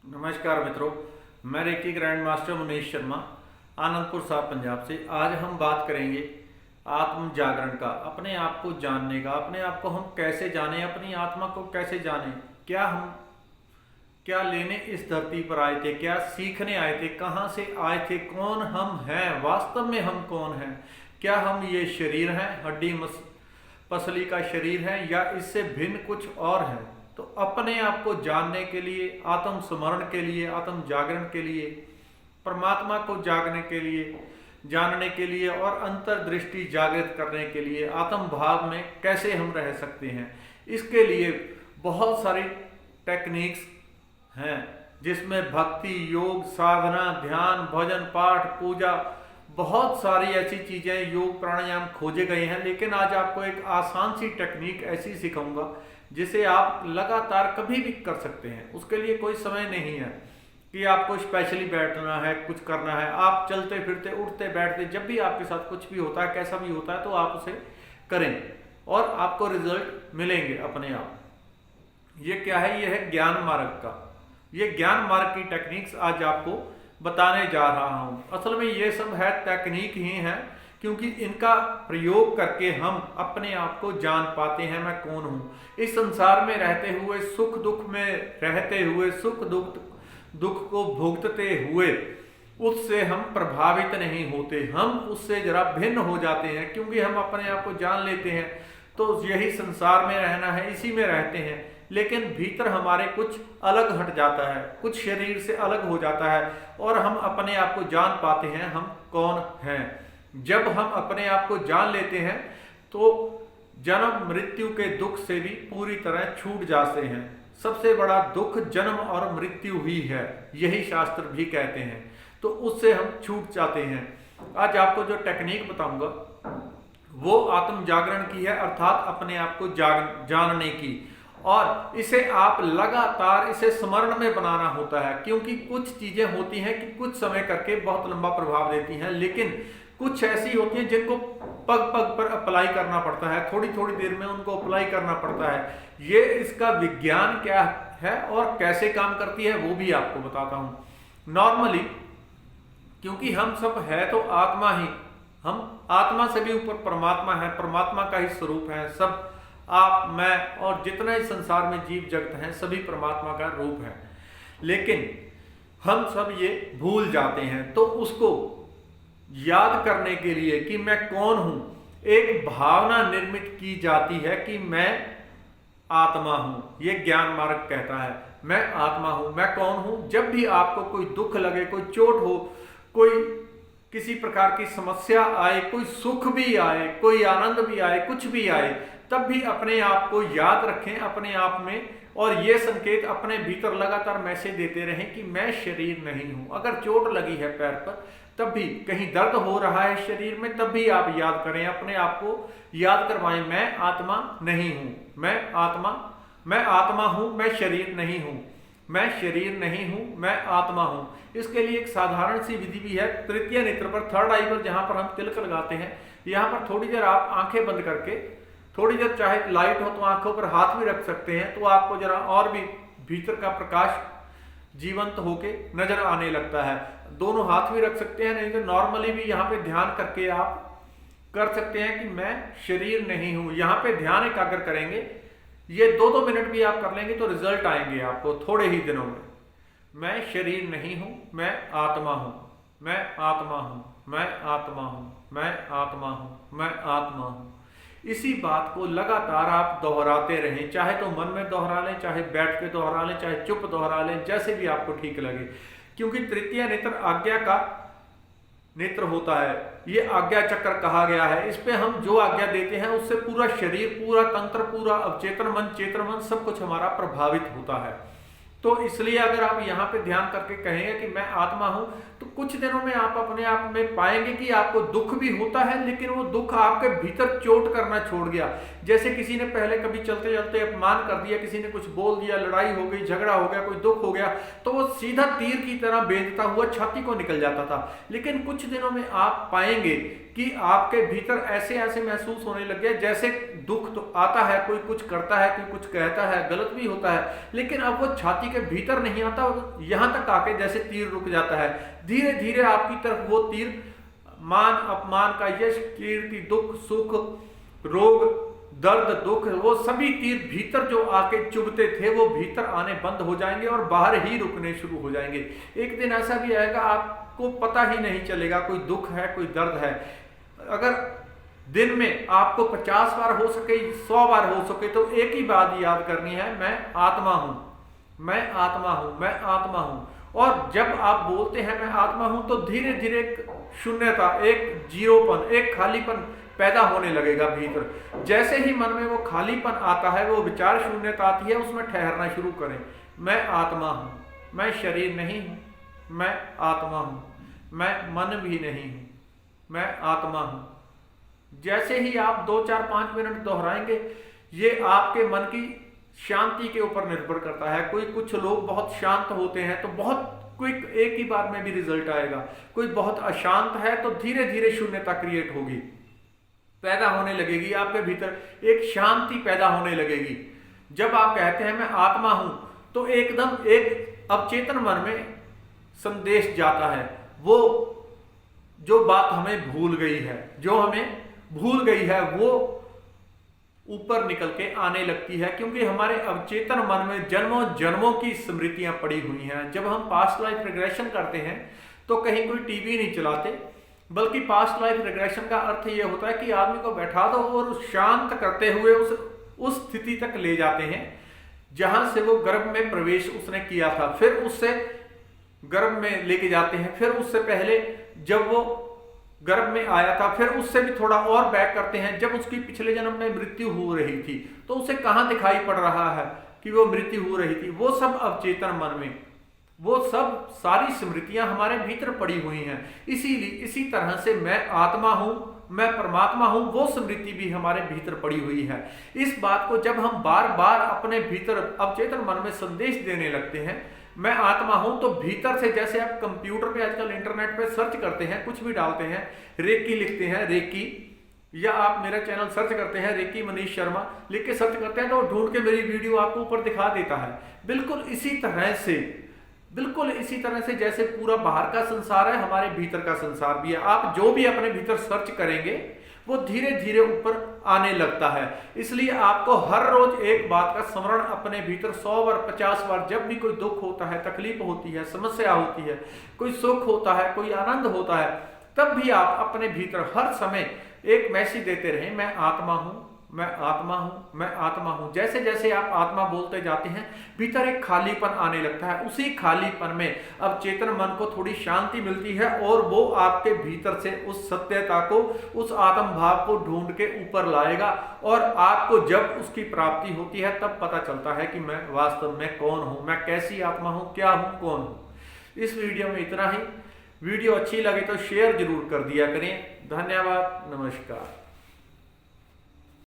नमस्कार मित्रों, मैं reiki grand master Manish Sharma Anandpur साहब पंजाब से। आज हम बात करेंगे आत्म जागरण का, अपने आप को जानने का। अपने आप को हम कैसे जाने, अपनी आत्मा को कैसे जाने, क्या लेने इस धरती पर आए थे, क्या सीखने आए थे, कहाँ से आए थे, कौन हम हैं, वास्तव में हम कौन हैं। क्या हम ये शरीर हैं, हड्डी पसली का शरीर है, या इससे भिन्न कुछ और है। तो अपने आप को जानने के लिए, आत्म स्मरण के लिए, आत्म जागरण के लिए, परमात्मा को जानने के लिए और अंतर्दृष्टि जागृत करने के लिए आत्म भाव में कैसे हम रह सकते हैं, इसके लिए बहुत सारी टेक्निक्स हैं, जिसमें भक्ति, योग, साधना, ध्यान, भजन, पाठ, पूजा, बहुत सारी ऐसी चीजें, योग, प्राणायाम खोजे गए हैं। लेकिन आज आपको एक आसान सी टेक्निक ऐसी सिखाऊंगा जिसे आप लगातार कभी भी कर सकते हैं। उसके लिए कोई समय नहीं है कि आपको स्पेशली बैठना है, कुछ करना है। आप चलते फिरते, उठते बैठते, जब भी आपके साथ कुछ भी होता है, कैसा भी होता है, तो आप उसे करें और आपको रिजल्ट मिलेंगे अपने आप। ये क्या है? ये है ज्ञान मार्ग का। ये ज्ञान मार्ग की टेक्निक्स आज आपको बताने जा रहा हूं। असल में ये सब है टेक्निक ही है, क्योंकि इनका प्रयोग करके हम अपने आप को जान पाते हैं, मैं कौन हूं। इस संसार में रहते हुए, सुख दुख में रहते हुए, सुख दुख को भुगतते हुए उससे हम प्रभावित नहीं होते, हम उससे जरा भिन्न हो जाते हैं, क्योंकि हम अपने आप को जान लेते हैं। तो यही संसार में रहना है, इसी में रहते हैं, लेकिन भीतर हमारे कुछ अलग हट जाता है, कुछ शरीर से अलग हो जाता है और हम अपने आप को जान पाते हैं हम कौन हैं। जब हम अपने आप को जान लेते हैं तो जन्म मृत्यु के दुख से भी पूरी तरह छूट जाते हैं। सबसे बड़ा दुख जन्म और मृत्यु ही है, यही शास्त्र भी कहते हैं। तो उससे हम छूट जाते हैं। आज आपको जो टेक्निक बताऊंगा वो आत्म जागरण की है, अर्थात अपने आप को जानने की। और इसे आप लगातार इसे स्मरण में बनाना होता है, क्योंकि कुछ चीजें होती हैं कि कुछ समय करके बहुत लंबा प्रभाव देती हैं, लेकिन कुछ ऐसी होती हैं जिनको पग पग पर अप्लाई करना पड़ता है, थोड़ी थोड़ी देर में उनको अप्लाई करना पड़ता है। ये इसका विज्ञान क्या है और कैसे काम करती है वो भी आपको बताता हूं। नॉर्मली, क्योंकि हम सब है तो आत्मा ही, हम आत्मा से भी ऊपर परमात्मा है, परमात्मा का ही स्वरूप है। सब आप, मैं और जितने संसार में जीव जगत हैं सभी परमात्मा का रूप है। लेकिन हम सब ये भूल जाते हैं। तो उसको याद करने के लिए कि मैं कौन हूं, एक भावना निर्मित की जाती है कि मैं आत्मा हूं। ये ज्ञान मार्ग कहता है, मैं आत्मा हूं, मैं कौन हूं। जब भी आपको कोई दुख लगे, कोई चोट हो, कोई किसी प्रकार की समस्या आए, कोई सुख भी आए, कोई आनंद भी आए, कुछ भी आए, तब भी अपने आप को याद रखें अपने आप में, और ये संकेत अपने भीतर लगातार मैसेज देते रहें कि मैं शरीर नहीं हूं। अगर चोट लगी है पैर पर, तब भी कहीं दर्द हो रहा है शरीर में, तब भी आप याद करें, अपने आप को याद करवाएं, मैं आत्मा नहीं हूं, मैं आत्मा हूं, मैं शरीर नहीं हूं, मैं शरीर नहीं हूं, मैं आत्मा हूं। इसके लिए एक साधारण सी विधि भी है। तृतीय नेत्र पर, थर्ड आई पर, जहां पर हम तिलक लगाते हैं, यहां पर थोड़ी देर आप आंखें बंद करके, थोड़ी देर चाहे लाइट हो तो आंखों पर हाथ भी रख सकते हैं, तो आपको जरा और भी भीतर का प्रकाश जीवंत होके नजर आने लगता है। दोनों हाथ भी रख सकते हैं, नहीं तो नॉर्मली भी यहाँ पे ध्यान करके आप कर सकते हैं कि मैं शरीर नहीं हूं। यहाँ पे ध्यान एकाग्र करेंगे, ये 2-2 मिनट भी आप कर लेंगे तो रिजल्ट आएंगे आपको थोड़े ही दिनों में। मैं शरीर नहीं हूं, मैं आत्मा हूं, मैं आत्मा हूं, मैं आत्मा हूं, मैं आत्मा हूं, मैं आत्मा हूं। इसी बात को लगातार आप दोहराते रहें, चाहे तो मन में दोहरा लें, चाहे बैठ के दोहरा लें, चाहे चुप दोहरा लें, जैसे भी आपको ठीक लगे। क्योंकि तृतीय नेत्र आज्ञा का नेत्र होता है, ये आज्ञा चक्र कहा गया है। इस पे हम जो आज्ञा देते हैं उससे पूरा शरीर, पूरा तंत्र, पूरा अवचेतन मन, चेतन मन, सब कुछ हमारा प्रभावित होता है। तो इसलिए अगर आप यहाँ पे ध्यान करके कहेंगे कि मैं आत्मा हूं, तो कुछ दिनों में आप अपने आप में पाएंगे कि आपको दुख भी होता है, लेकिन वो दुख आपके भीतर चोट करना छोड़ गया। जैसे किसी ने पहले कभी चलते चलते अपमान कर दिया, किसी ने कुछ बोल दिया, लड़ाई हो गई, झगड़ा हो गया, कोई दुख हो गया, तो वो सीधा तीर की तरह बेधता हुआ छाती को निकल जाता था। लेकिन कुछ दिनों में आप पाएंगे कि आपके भीतर ऐसे ऐसे महसूस होने लग गया जैसे दुख तो आता है, कोई कुछ करता है, कोई कुछ कहता है, गलत भी होता है, लेकिन अब वो छाती के भीतर नहीं आता, यहां तक आके जैसे तीर रुक जाता है। धीरे धीरे आपकी तरफ वो तीर मान अपमान का, यश कीर्ति, दुख सुख, रोग दर्द दुख, वो सभी तीर भीतर जो आके चुभते थे वो भीतर आने बंद हो जाएंगे और बाहर ही रुकने शुरू हो जाएंगे। एक दिन ऐसा भी आएगा आपको पता ही नहीं चलेगा कोई दुख है, कोई दर्द है। अगर दिन में आपको 50 बार हो सके, 100 बार हो सके, तो एक ही बात याद करनी है, मैं आत्मा हूं, मैं आत्मा हूं, मैं आत्मा हूं। और जब आप बोलते हैं मैं आत्मा हूं, तो धीरे धीरे एक शून्यता, एक जीरोपन, एक खालीपन पैदा होने लगेगा भीतर। जैसे ही मन में वो खालीपन आता है, वो विचार शून्यता आती है, उसमें ठहरना शुरू करें। मैं आत्मा हूं, मैं शरीर नहीं हूं, मैं आत्मा हूं, मैं मन भी नहीं हूं, मैं आत्मा हूं। जैसे ही आप 2 4 5 मिनट दोहराएंगे, ये आपके मन की शांति के ऊपर निर्भर करता है। कुछ लोग बहुत शांत होते हैं तो बहुत क्विक एक ही बार में भी रिजल्ट आएगा। कोई बहुत अशांत है तो धीरे धीरे शून्यता क्रिएट होगी, पैदा होने लगेगी आपके भीतर, एक शांति पैदा होने लगेगी। जब आप कहते हैं मैं आत्मा हूं, तो एकदम एक अवचेतन मन में संदेश जाता है, वो जो बात हमें भूल गई है, जो हमें भूल गई है, वो ऊपर निकल के आने लगती है, क्योंकि हमारे अवचेतन मन में जन्मों जन्मों की स्मृतियां पड़ी हुई हैं। जब हम पास्ट लाइफ रिग्रेशन करते हैं तो कहीं कोई टीवी नहीं चलाते, बल्कि पास्ट लाइफ रिग्रेशन का अर्थ यह होता है कि आदमी को बैठा दो और शांत करते हुए उस स्थिति तक ले जाते हैं जहां से वो गर्भ में प्रवेश उसने किया था, फिर उससे गर्भ में लेके जाते हैं, फिर उससे पहले जब वो गर्भ में आया था, फिर उससे भी थोड़ा और बैक करते हैं जब उसकी पिछले जन्म में मृत्यु हो रही थी, तो उसे कहां दिखाई पड़ रहा है कि वो मृत्यु हो रही थी। वो सब अवचेतन मन में, वो सब सारी स्मृतियां हमारे भीतर पड़ी हुई हैं। इसीलिए इसी तरह से मैं आत्मा हूं, मैं परमात्मा हूं, वो स्मृति भी हमारे भीतर पड़ी हुई है। इस बात को जब हम बार बार अपने भीतर अवचेतन मन में संदेश देने लगते हैं, मैं आत्मा हूं, तो भीतर से, जैसे आप कंप्यूटर पे आजकल इंटरनेट पे सर्च करते हैं, कुछ भी डालते हैं, रेकी लिखते हैं, रेकी, या आप मेरा चैनल सर्च करते हैं रेकी मनीष शर्मा लिख के सर्च करते हैं, तो ढूंढ के मेरी वीडियो आपको ऊपर दिखा देता है। बिल्कुल इसी तरह से जैसे पूरा बाहर का संसार है, हमारे भीतर का संसार भी है। आप जो भी अपने भीतर सर्च करेंगे वो धीरे धीरे ऊपर आने लगता है। इसलिए आपको हर रोज एक बात का स्मरण अपने भीतर 100 बार 50 बार, जब भी कोई दुख होता है, तकलीफ होती है, समस्या होती है, कोई सुख होता है, कोई आनंद होता है, तब भी आप अपने भीतर हर समय एक मैसेज देते रहें, मैं आत्मा हूं, मैं आत्मा हूं, मैं आत्मा हूं। जैसे जैसे आप आत्मा बोलते जाते हैं, भीतर एक खालीपन आने लगता है। उसी खालीपन में अब चेतन मन को थोड़ी शांति मिलती है और वो आपके भीतर से उस सत्यता को, उस आत्म भाव को ढूंढ के ऊपर लाएगा। और आपको जब उसकी प्राप्ति होती है, तब पता चलता है कि मैं वास्तव में कौन हूं, मैं कैसी आत्मा हूं, क्या हूं, कौन हूं। इस वीडियो में इतना ही। वीडियो अच्छी लगे तो शेयर जरूर कर दिया करें। धन्यवाद, नमस्कार।